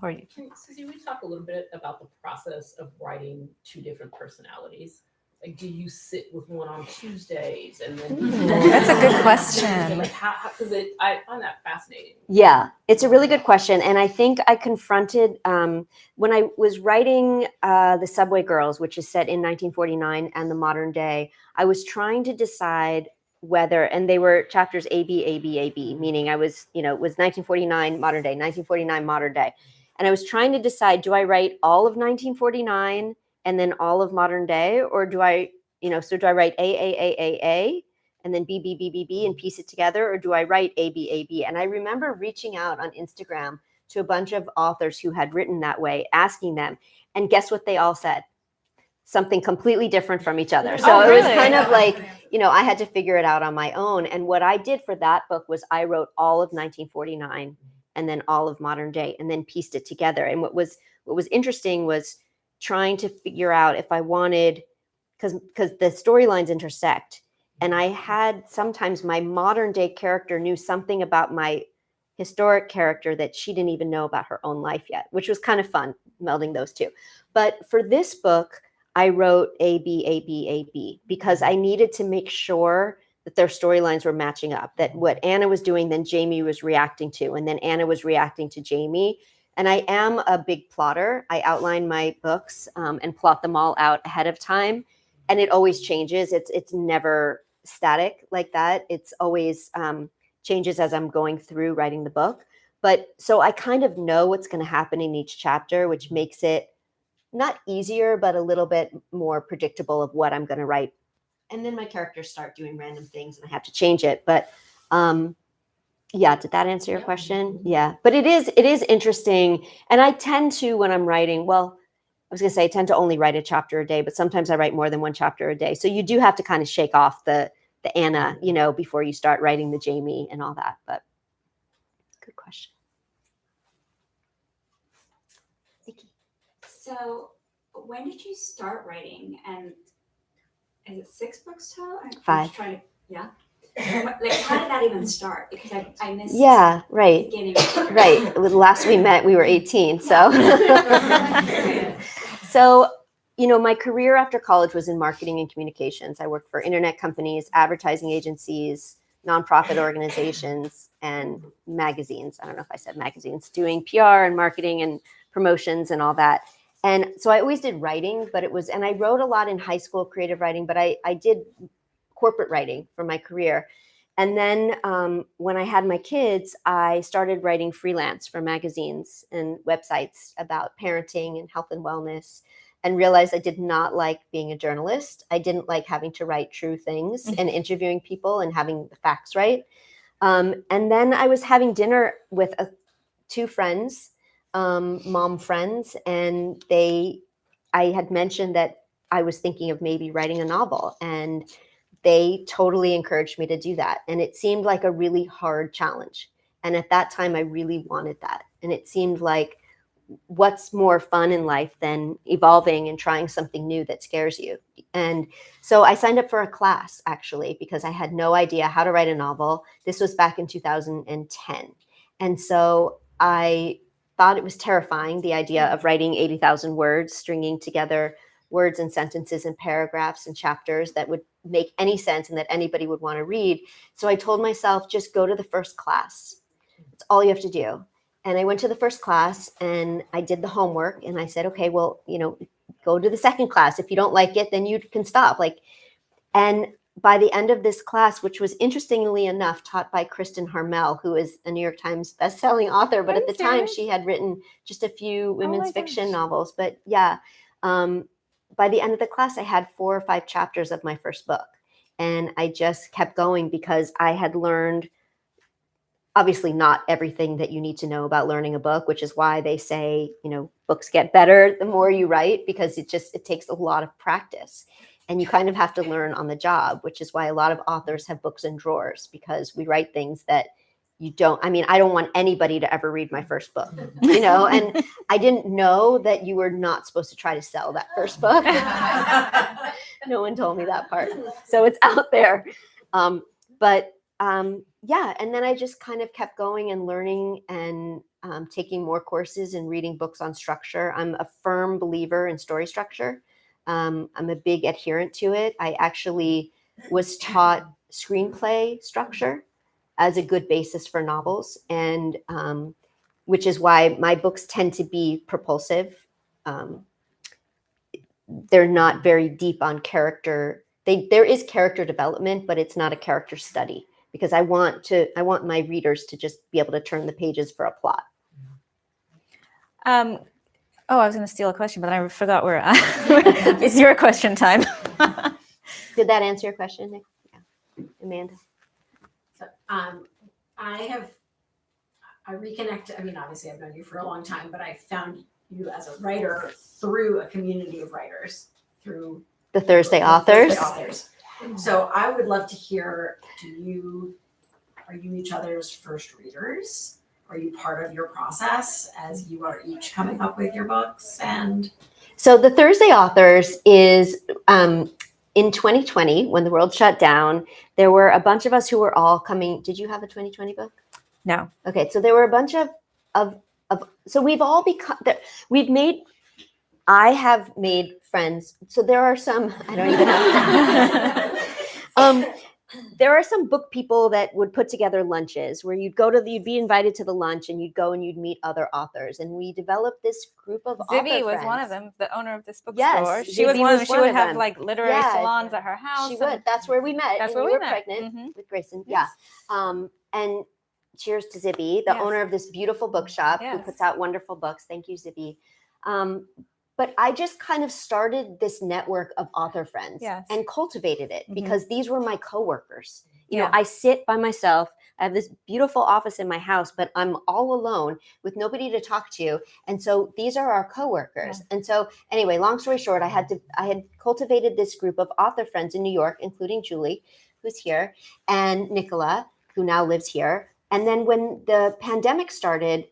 Or you. Susie, we talk a little bit about the process of writing two different personalities. Like, do you sit with one on Tuesdays and then That's a good question. Like, how? Because I find that fascinating. Yeah, it's a really good question, and I think I confronted when I was writing the Subway Girls, which is set in 1949 and the modern day. I was trying to decide whether, and they were chapters A, B, A, B, A, B, meaning I was, it was 1949 modern day, 1949 modern day, and I was trying to decide: do I write all of 1949? And then all of modern day, or do I write A, and then B, and piece it together, or do I write A, B? And I remember reaching out on Instagram to a bunch of authors who had written that way, asking them, and guess what they all said? Something completely different from each other. So it was kind of like, I had to figure it out on my own. And what I did for that book was I wrote all of 1949 and then all of modern day, and then pieced it together. And what was interesting was trying to figure out if I wanted, because the storylines intersect, and I had sometimes my modern day character knew something about my historic character that she didn't even know about her own life yet, which was kind of fun, melding those two. But for this book, I wrote A, B, because I needed to make sure that their storylines were matching up, that what Anna was doing, then Jamie was reacting to, and then Anna was reacting to Jamie. And I am a big plotter. I outline my books and plot them all out ahead of time. And it always changes. It's never static like that. It's always changes as I'm going through writing the book. But so I kind of know what's going to happen in each chapter, which makes it not easier, but a little bit more predictable of what I'm going to write. And then my characters start doing random things and I have to change it. But yeah, did that answer your question? Yeah, but it is interesting. And I tend to, when I'm writing, I was going to say I tend to only write a chapter a day, but sometimes I write more than one chapter a day. So you do have to kind of shake off the Anna, before you start writing the Jamie and all that. But good question. Vicky. So when did you start writing? And is it 6 books total? 5. Yeah. Like, how did that even start? Because I missed. Yeah, right. The beginning. Right. Last we met, we were 18. So, so, my career after college was in marketing and communications. I worked for internet companies, advertising agencies, nonprofit organizations, and magazines. I don't know if I said magazines, doing PR and marketing and promotions and all that. And so I always did writing, and I wrote a lot in high school, creative writing, but I did corporate writing for my career. And then when I had my kids, I started writing freelance for magazines and websites about parenting and health and wellness, and realized I did not like being a journalist. I didn't like having to write true things and interviewing people and having the facts right. And then I was having dinner with 2 friends, mom friends, and I had mentioned that I was thinking of maybe writing a novel, and they totally encouraged me to do that. And it seemed like a really hard challenge. And at that time, I really wanted that. And it seemed like, what's more fun in life than evolving and trying something new that scares you? And so I signed up for a class, actually, because I had no idea how to write a novel. This was back in 2010. And so I thought it was terrifying, the idea of writing 80,000 words, stringing together words and sentences and paragraphs and chapters that would make any sense and that anybody would want to read. So I told myself, just go to the first class. It's all you have to do. And I went to the first class and I did the homework and I said, okay, well, go to the second class. If you don't like it, then you can stop. And by the end of this class, which was interestingly enough taught by Kristen Harmel, who is a New York Times bestselling author, but Are at the you time serious? she had written just a few women's my fiction gosh. novels. But yeah, by the end of the class, I had 4 or 5 chapters of my first book. And I just kept going because I had learned, obviously not everything that you need to know about learning a book, which is why they say, books get better the more you write, because it takes a lot of practice. And you kind of have to learn on the job, which is why a lot of authors have books in drawers, because we write things that I don't want anybody to ever read my first book, and I didn't know that you were not supposed to try to sell that first book. No one told me that part. So it's out there. Yeah. And then I just kind of kept going and learning and taking more courses and reading books on structure. I'm a firm believer in story structure. I'm a big adherent to it. I actually was taught screenplay structure as a good basis for novels, and which is why my books tend to be propulsive. They're not very deep on character. There is character development, but it's not a character study, because I want my readers to just be able to turn the pages for a plot. I was going to steal a question, but I forgot where. It's your question time. Did that answer your question, Nick? Yeah. Amanda? So, I reconnected. I mean, obviously, I've known you for a long time, but I found you as a writer through a community of writers, through The Thursday Authors. So I would love to hear, are you each other's first readers? Are you part of your process as you are each coming up with your books? And so the Thursday Authors is in 2020, when the world shut down, there were a bunch of us who were all coming. Did you have a 2020 book? No. Okay, so there were a bunch of so we've all become, I have made friends. So there are some, I don't even know. There are some book people that would put together lunches where you'd be invited to the lunch, and you'd go and you'd meet other authors. And we developed this group of Zibby author was friends. one of them, the owner of this bookstore. Yes, She was Zibby one of was them. She one would of have them. like literary Yeah. salons at her house. She would. That's where we met. That's and where you we were met. pregnant Mhm. with Grayson. Yes. Yeah. And cheers to Zibby, the Yes. owner of this beautiful bookshop who Yes. puts out wonderful books. Thank you, Zibby. But I just kind of started this network of author friends Yes. and cultivated it Mhm. because these were my coworkers. Yeah. I sit by myself. I have this beautiful office in my house, but I'm all alone with nobody to talk to. And so these are our coworkers. Yeah. And so anyway, long story short, I had cultivated this group of author friends in New York, including Julie, who's here, and Nicola, who now lives here. And then when the pandemic started,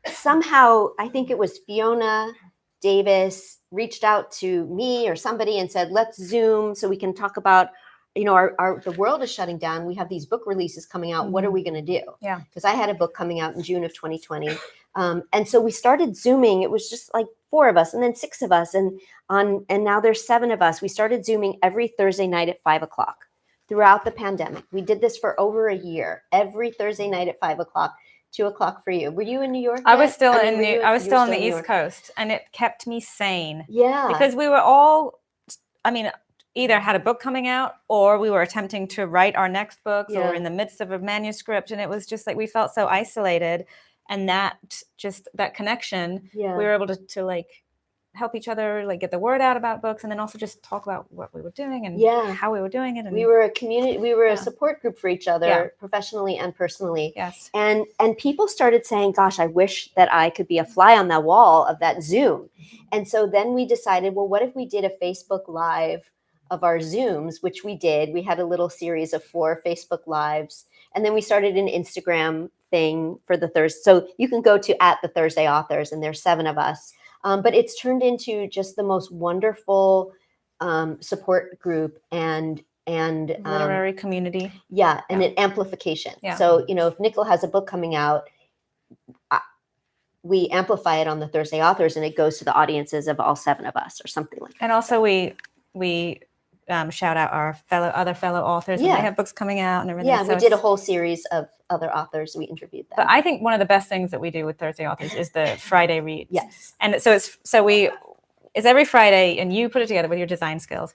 somehow, I think it was Fiona Davis reached out to me or somebody and said, let's Zoom so we can talk about, the world is shutting down. We have these book releases coming out. What are we going to do? Yeah. Because I had a book coming out in June of 2020. And so we started Zooming. It was just like 4 of us and then 6 of us. And now there's 7 of us. We started Zooming every Thursday night at 5:00 throughout the pandemic. We did this for over a year, every Thursday night at 5:00. 2:00 for you. Were you in New York? I was yet? still I mean, I was still on the New East York. Coast, and it kept me sane. Yeah. Because we were all, either had a book coming out or we were attempting to write our next books Yeah. or in the midst of a manuscript. And it was just like, we felt so isolated, and that connection, Yeah. we were able to like help each other, like get the word out about books, and then also just talk about what we were doing and Yeah. how we were doing it. And We were a community. We were Yeah. a support group for each other, Yeah. professionally and personally. yes. And people started saying, gosh, I wish that I could be a fly on that wall of that Zoom. And so then we decided, well, what if we did a Facebook Live of our Zooms, which we did. We had a little series of 4 Facebook Lives. And then we started an Instagram thing for the Thursday. So you can go to @the Thursday Authors, and there's 7 of us. But it's turned into just the most wonderful support group and Literary community. yeah, and Yeah. an amplification. Yeah. So, if Nicola has a book coming out, we amplify it on the Thursday Authors, and it goes to the audiences of all 7 of us or something like that. And also we shout out our other fellow authors when Yeah. they have books coming out and everything. Yeah, So we did a it's- whole series of other authors. We interviewed them. But I think one of the best things that we do with Thursday Authors is the Friday reads. Yes. And so it's every Friday, and you put it together with your design skills,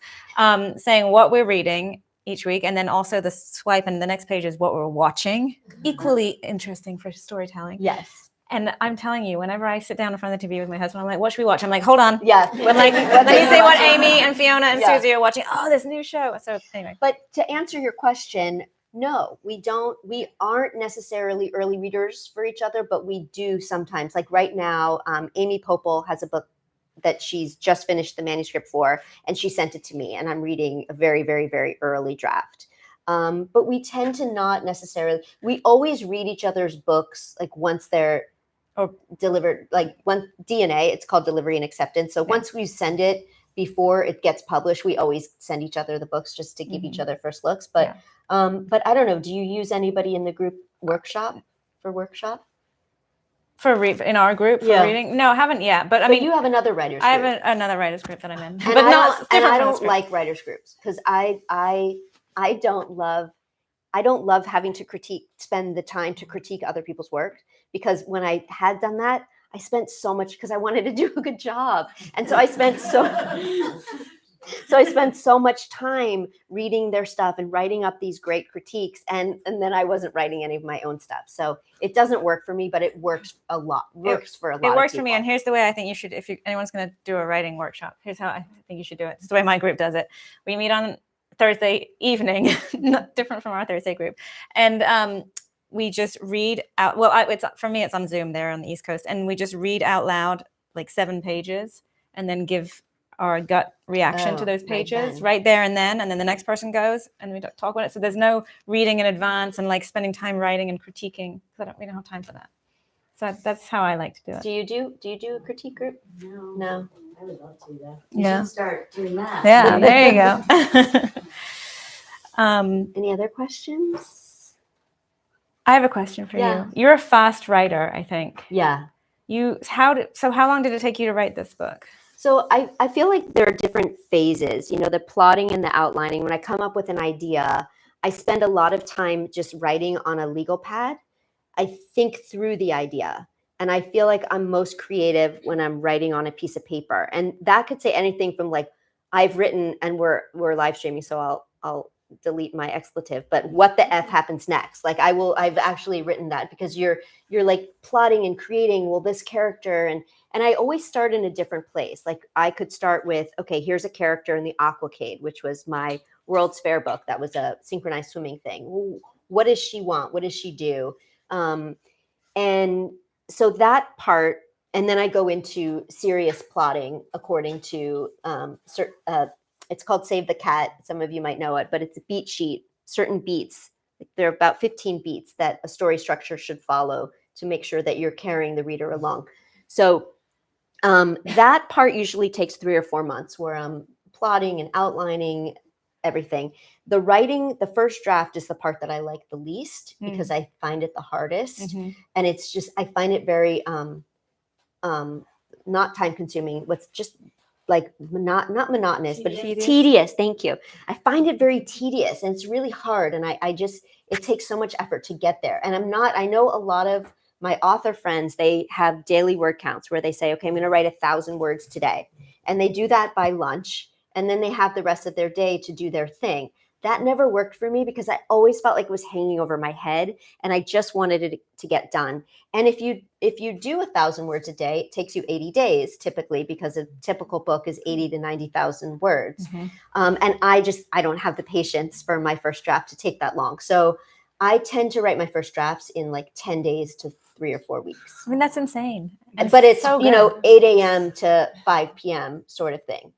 saying what we're reading, each week, and then also the swipe, and the next page is what we're watching. Equally interesting for storytelling. Yes. And I'm telling you, whenever I sit down in front of the TV with my husband, I'm like, what should we watch? I'm like, hold on. Yeah. But like, let me say what Amy and Fiona and Yeah. Susie are watching. Oh, this new show. So anyway. But to answer your question, no, we aren't necessarily early readers for each other, but we do sometimes. Like right now, Amy Popel has a book that she's just finished the manuscript for, and she sent it to me, and I'm reading a very, very, very early draft. But we tend to not necessarily, we always read each other's books like once they're delivered, like one DNA, it's called delivery and acceptance. So once we send it, before it gets published, we always send each other the books just to give each other first looks. But but I don't know, do you use anybody in the group workshop? In our group for reading? No, I haven't yet. But I mean, you have another writers group. I have another writers group that I'm in. And But I don't like writers groups because I don't love having to spend the time to critique other people's work, because when I had done that, I spent so much because I wanted to do a good job. And so I spent so much time reading their stuff and writing up these great critiques. And then I wasn't writing any of my own stuff. So it doesn't work for me, but it works a lot. It works for me. And here's the way I think you should, if anyone's going to do a writing workshop, here's how I think you should do it. It's the way my group does it. We meet on Thursday evening, not different from our Thursday group. And we just read out, for me, it's on Zoom there on the East Coast. And we just read out loud like 7 pages and then give our gut reaction to those pages right there and then the next person goes and we talk about it. So there's no reading in advance and like spending time writing and critiquing. We don't have time for that. So that's how I like to do it. Do you do a critique group? No. I would love to though. Yeah. Should start doing that. Yeah, there you go. Any other questions? I have a question for you. You're a fast writer, I think. Yeah. How long did it take you to write this book? So I feel like there are different phases, the plotting and the outlining. When I come up with an idea, I spend a lot of time just writing on a legal pad. I think through the idea, and I feel like I'm most creative when I'm writing on a piece of paper. And that could say anything from like, I've written, and we're live streaming, so I'll delete my expletive, but what the F happens next? Like I've actually written that because you're like plotting and creating, well, this character, and I always start in a different place. Like I could start with, okay, here's a character in the Aquacade, which was my World's Fair book. That was a synchronized swimming thing. What does she want? What does she do? And so that part, and then I go into serious plotting according to it's called Save the Cat. Some of you might know it, but it's a beat sheet, certain beats. There are about 15 beats that a story structure should follow to make sure that you're carrying the reader along. So that part usually takes 3 or 4 months where I'm plotting and outlining everything. The writing, the first draft is the part that I like the least because I find it the hardest. And it's just, I find it very not time consuming. What's just like not monotonous, but it's tedious. Thank you. I find it very tedious and it's really hard. And it takes so much effort to get there. And I know a lot of my author friends, they have daily word counts where they say, okay, I'm going to write 1,000 words today. And they do that by lunch. And then they have the rest of their day to do their thing. That never worked for me because I always felt like it was hanging over my head and I just wanted it to get done. And if you do 1,000 words a day, it takes you 80 days typically because a typical book is 80 to 90,000 words. And I don't have the patience for my first draft to take that long. So I tend to write my first drafts in like 10 days to 3 or 4 weeks. I mean, that's insane. But it's, so 8 a.m. to 5 p.m. sort of thing.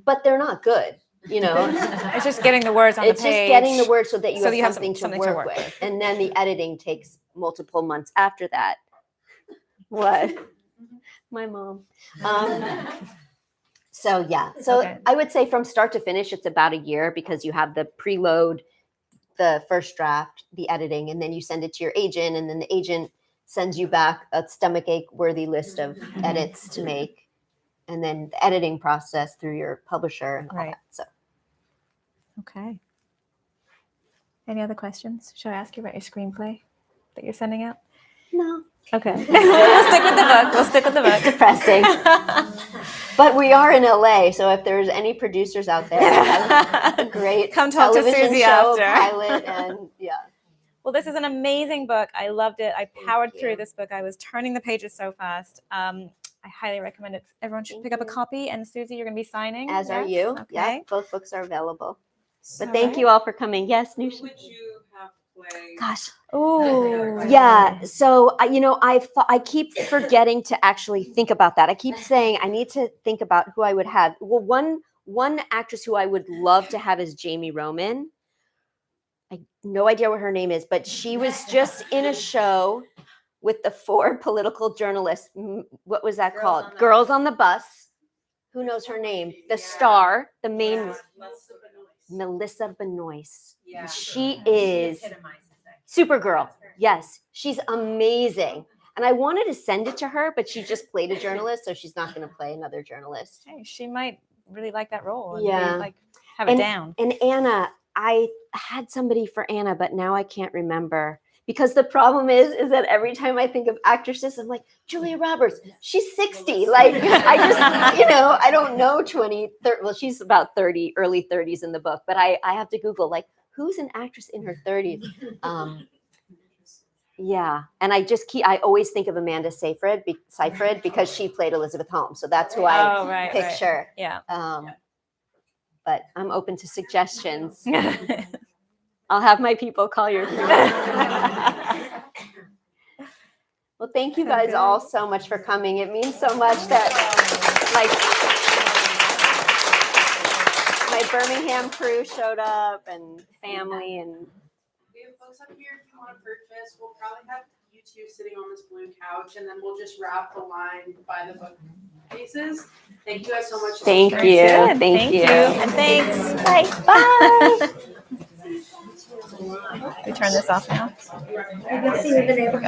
But they're not good. It's just getting the words on the page. It's just getting the words so that you have something something to work with. And then the editing takes multiple months after that. What? My mom. So I would say from start to finish, it's about a year because you have the preload, the first draft, the editing, and then you send it to your agent, and then the agent sends you back a stomachache worthy list of edits to make. And then the editing process through your publisher and all that. So, okay. Any other questions? Should I ask you about your screenplay that you're sending out? No. Okay. We'll stick with the book. It's depressing. But we are in LA, so if there's any producers out there, that have a great Come talk to television Susie show, after. pilot, and yeah. Well, this is an amazing book. I loved it. I powered you. through this book. I was turning the pages so fast. I highly recommend it. Everyone should pick up a copy. And Susie, you're going to be signing. As are yes? you. Okay. Yeah, both books are available. But All thank right. you all for coming. Yes, Who Nusha. would you have play? Gosh. Oh. Yeah. So I keep forgetting to actually think about that. I keep saying I need to think about who I would have. Well, one actress who I would love to have is Jamie Roman. I have no idea what her name is, but she was just in a show with the 4 political journalists. What was that called? Girls on the Bus. Who knows her name? The star, the main, Melissa Benoist. Yeah. She is Supergirl. Yes, she's amazing. And I wanted to send it to her, but she just played a journalist, so she's not going to play another journalist. Hey, she might really like that role. And Yeah. be, like have it down. And Anna, I had somebody for Anna, but now I can't remember. Because the problem is that every time I think of actresses, I'm like, Julia Roberts, she's 60. Like, I just, I don't know 20, 30, well, she's about 30, early 30s in the book, but I have to Google, like, who's an actress in her 30s? Yeah. And I always think of Amanda Seyfried because she played Elizabeth Holmes. So that's who I picture. Right. Yeah. But I'm open to suggestions. I'll have my people call your. Well, thank you guys all so much for coming. It means so much that, like, my Birmingham crew showed up and family and. We have folks up here if you want to purchase. We'll probably have you two sitting on this blue couch, and then we'll just wrap the line by the book cases. Thank you guys so much. Thank you. Thank you. And thanks. Bye. Bye. We turn this off now. You can see we've been able to.